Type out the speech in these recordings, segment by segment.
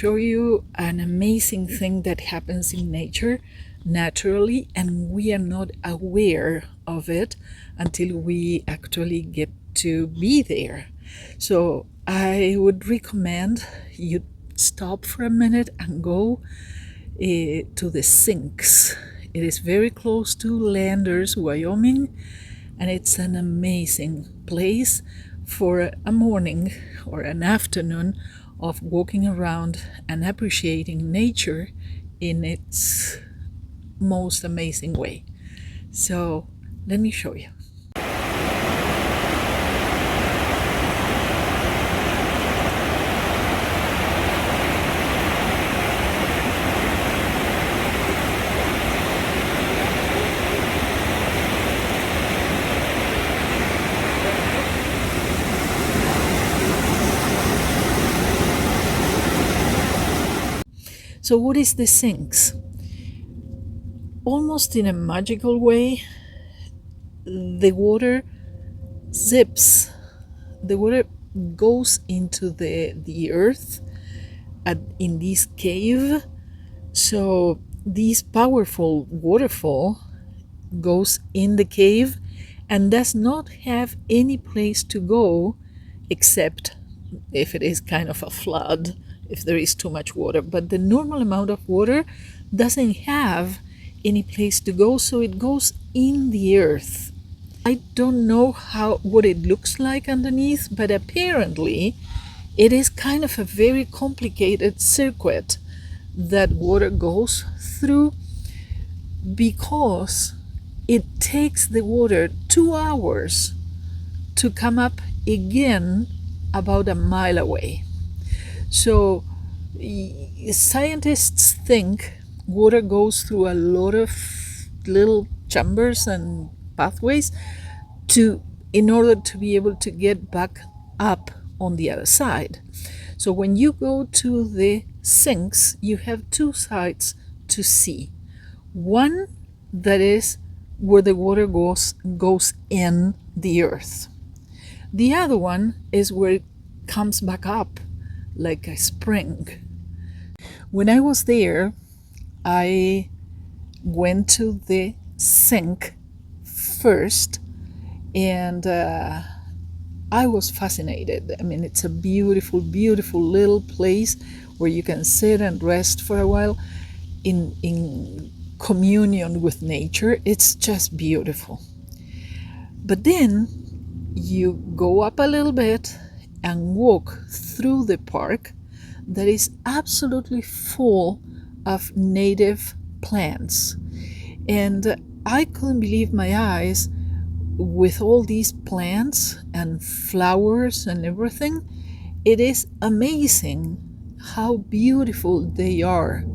show you an amazing thing that happens in nature naturally, and we are not aware of it until we actually get to be there. So I would recommend you stop for a minute and go to the Sinks. It is very close to Landers, Wyoming, and it's an amazing place for a morning or an afternoon of walking around and appreciating nature in its most amazing way. So let me show you. So what is the Sinks? Almost in a magical way, the water zips. The water goes into the earth in this cave. So this powerful waterfall goes in the cave and does not have any place to go except if it is kind of a flood, if there is too much water. But the normal amount of water doesn't have any place to go, so it goes in the earth. I don't know what it looks like underneath, but apparently it is kind of a very complicated circuit that water goes through, because it takes the water 2 hours to come up again about a mile away. So scientists think water goes through a lot of little chambers and pathways in order to be able to get back up on the other side. So when you go to the Sinks, you have two sides to see. One that is where the water goes in the earth. The other one is where it comes back up like a spring. When I was there, I went to the Sink first, and I was fascinated. I mean, it's a beautiful, beautiful little place where you can sit and rest for a while in communion with nature. It's just beautiful. But then you go up a little bit and walk through the park that is absolutely full of native plants. And I couldn't believe my eyes with all these plants and flowers and everything. It is amazing how beautiful they are.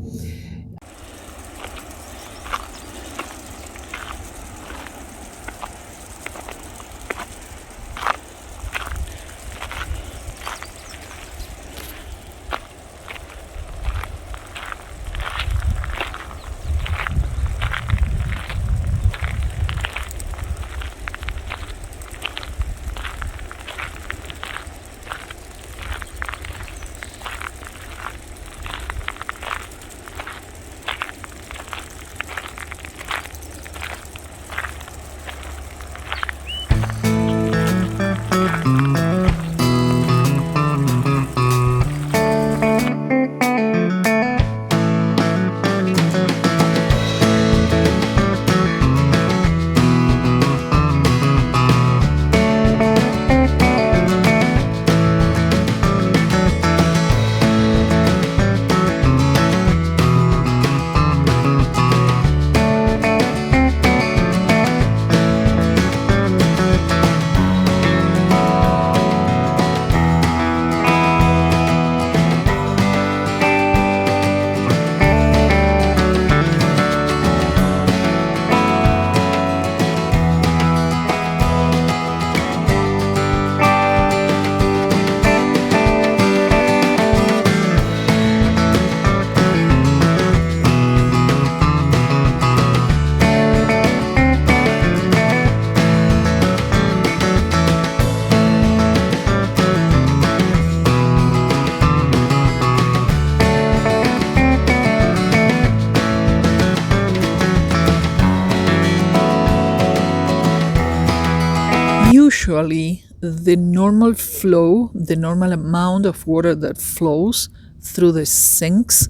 usually the normal flow, the normal amount of water that flows through the sinks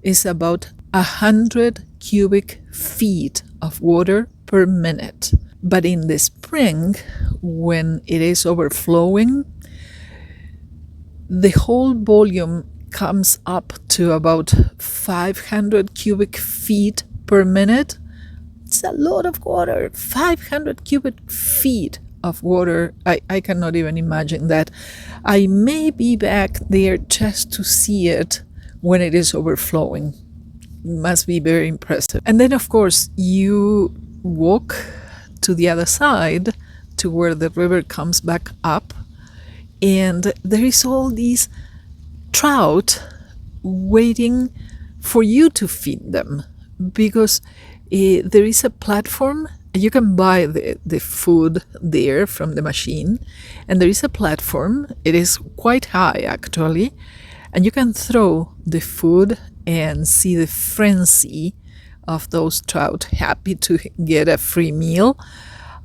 is about 100 cubic feet of water per minute. But in the spring, when it is overflowing, the whole volume comes up to about 500 cubic feet per minute. It's a lot of water, 500 cubic feet of water. I cannot even imagine that. I may be back there just to see it when it is overflowing. It must be very impressive. And then, of course, you walk to the other side to where the river comes back up, and there is all these trout waiting for you to feed them, because there is a platform. You can buy the food there from the machine, and there is a platform. It is quite high, actually, and you can throw the food and see the frenzy of those trout happy to get a free meal.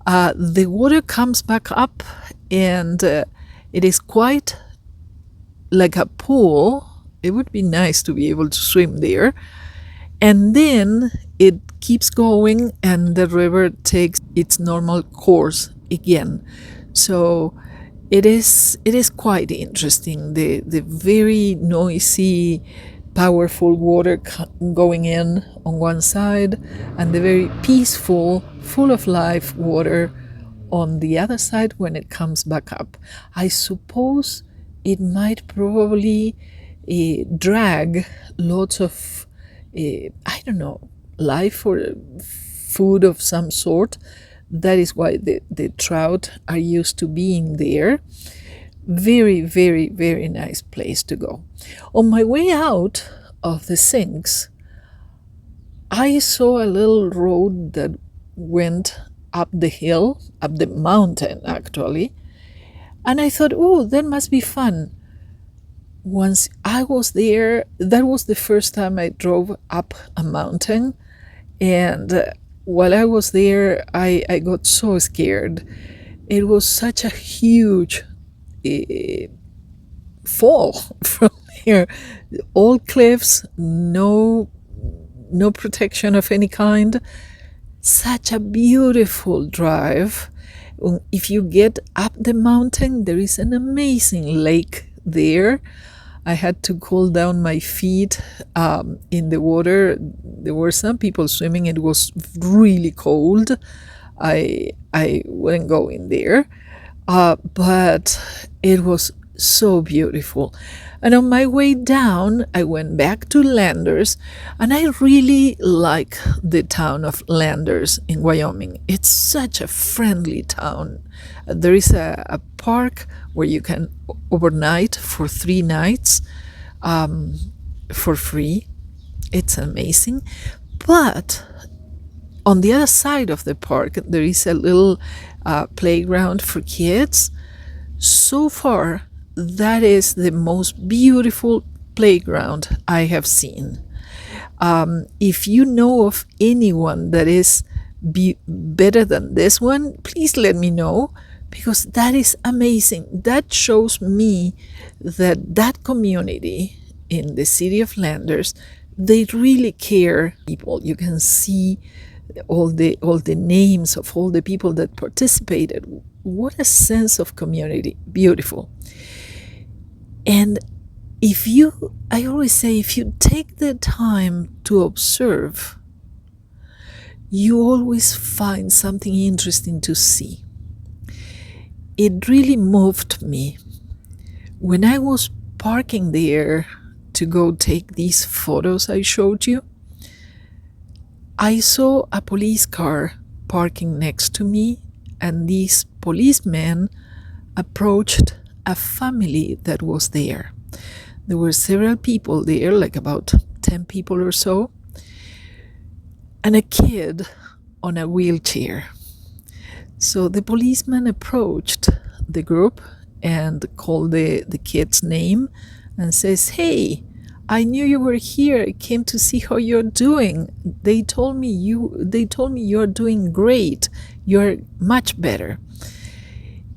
The water comes back up, and it is quite like a pool. It would be nice to be able to swim there. And then it keeps going, and the river takes its normal course again. So it is quite interesting. The very noisy, powerful water going in on one side, and the very peaceful, full of life water on the other side when it comes back up. I suppose it might probably drag lots of, I don't know, life or food of some sort. That is why the trout are used to being there. Very, very, very nice place to go. On my way out of the sinks, I saw a little road that went up the hill, up the mountain actually, and I thought, oh, that must be fun. Once I was there, that was the first time I drove up a mountain, and while I was there, I got so scared. It was such a huge fall from here. All cliffs, no protection of any kind. Such a beautiful drive. If you get up the mountain, there is an amazing lake there. I had to cool down my feet in the water. There were some people swimming. It was really cold. I wouldn't go in there, but it was so beautiful. And on my way down, I went back to Landers, and I really like the town of Landers in Wyoming. It's such a friendly town. There is a park where you can overnight for 3 nights for free. It's amazing. But on the other side of the park, there is a little playground for kids. So far, that is the most beautiful playground I have seen. If you know of anyone that is better than this one, please let me know, because that is amazing. That shows me that community in the city of Landers, they really care people. You can see all the names of all the people that participated. What a sense of community. Beautiful. And I always say, if you take the time to observe, you always find something interesting to see. It really moved me. When I was parking there to go take these photos I showed you, I saw a police car parking next to me, and these policemen approached a family that was there. There were several people there, like about 10 people or so, and a kid on a wheelchair. So the policeman approached the group and called the kid's name and says, "Hey, I knew you were here. I came to see how you're doing. They told me you're doing great. You're much better."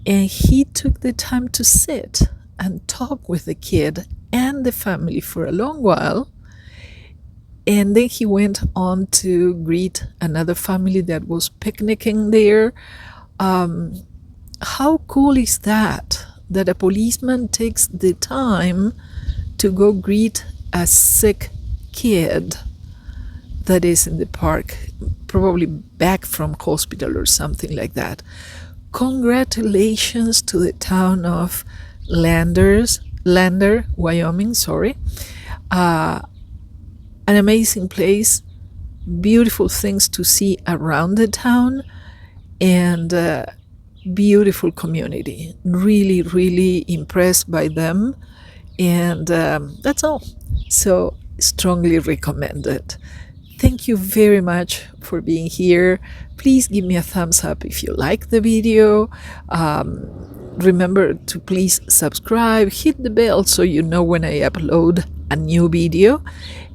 And he took the time to sit and talk with the kid and the family for a long while. And then he went on to greet another family that was picnicking there. How cool is that? That a policeman takes the time to go greet a sick kid that is in the park, probably back from hospital or something like that. Congratulations to the town of Lander, Wyoming, sorry. An amazing place, beautiful things to see around the town, and beautiful community. Really, really impressed by them. And that's all. So strongly recommended. Thank you very much for being here. Please give me a thumbs up if you like the video. Remember to please subscribe, hit the bell so you know when I upload a new video,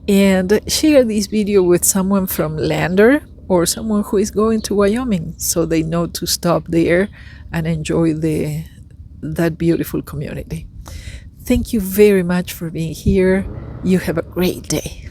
and share this video with someone from Lander or someone who is going to Wyoming so they know to stop there and enjoy that beautiful community. Thank you very much for being here. You have a great day.